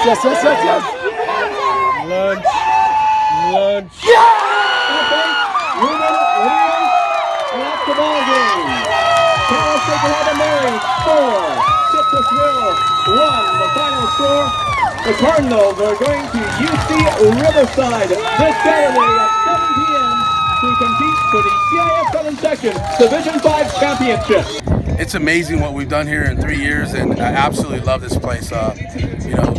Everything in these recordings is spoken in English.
Yes. Lunch. Okay. Ruben at the ball game. Cal State will have a marriage. 4. Citrusville 1. The final score. The Cardinals are going to UC Riverside this Saturday at 7 p.m. to compete for the CIF Southern Section Division 5 Championship. It's amazing what we've done here in 3 years, and I absolutely love this place. You know,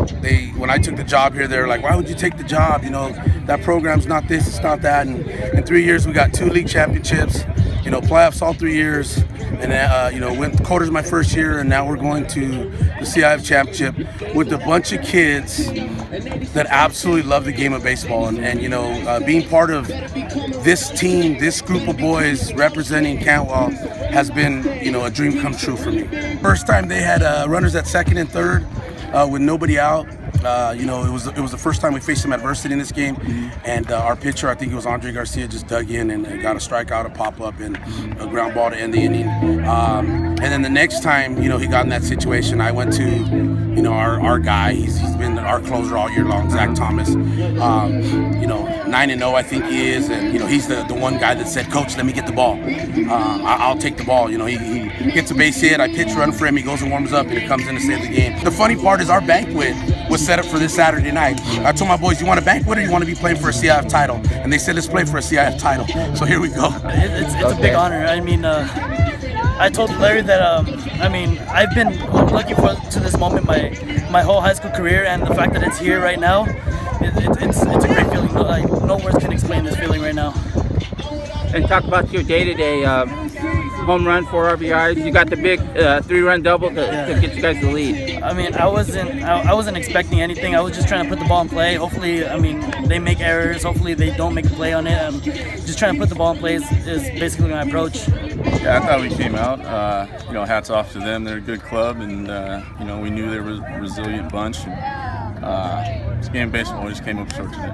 when I took the job here, they were like, "Why would you take the job? You know, that program's not this, it's not that." And in 3 years, we got 2 league championships. You know, playoffs all 3 years, and you know, went quarters my first year, and now we're going to the CIF championship with a bunch of kids that absolutely love the game of baseball. And you know, being part of this team, this group of boys representing Cantwell has been, you know, a dream come true for me. First time they had runners at second and third with nobody out. You know, it was the first time we faced some adversity in this game, and our pitcher, I think it was Andre Garcia, just dug in and got a strikeout, a pop-up, and a ground ball to end the inning. And then the next time, you know, he got in that situation, I went to, you know, our guy. He's been our closer all year long, Zach Thomas. You know, 9-0, I think he is, and you know, he's the one guy that said, "Coach, let me get the ball. I'll take the ball." You know, he gets a base hit, I pitch run for him, he goes and warms up, and he comes in to save the game. The funny part is our banquet was set up for this Saturday night. I told my boys, "You want a banquet or you want to be playing for a CIF title?" And they said, "Let's play for a CIF title." So here we go. It's a big honor. I mean, I told Larry that I mean, I've been looking forward to this moment my whole high school career, and the fact that it's here right now, it's a great feeling. Like, no words can explain this feeling right now. And talk about your day-to-day home run, 4 RBIs. You got the big 3-run double to get you guys the lead. I mean, I wasn't expecting anything. I was just trying to put the ball in play. Hopefully, I mean, they make errors. Hopefully, they don't make a play on it. Just trying to put the ball in play is basically my approach. Yeah, I thought we came out. You know, hats off to them. They're a good club, and you know, we knew they were a resilient bunch. And, this game of baseball, we just came up short today.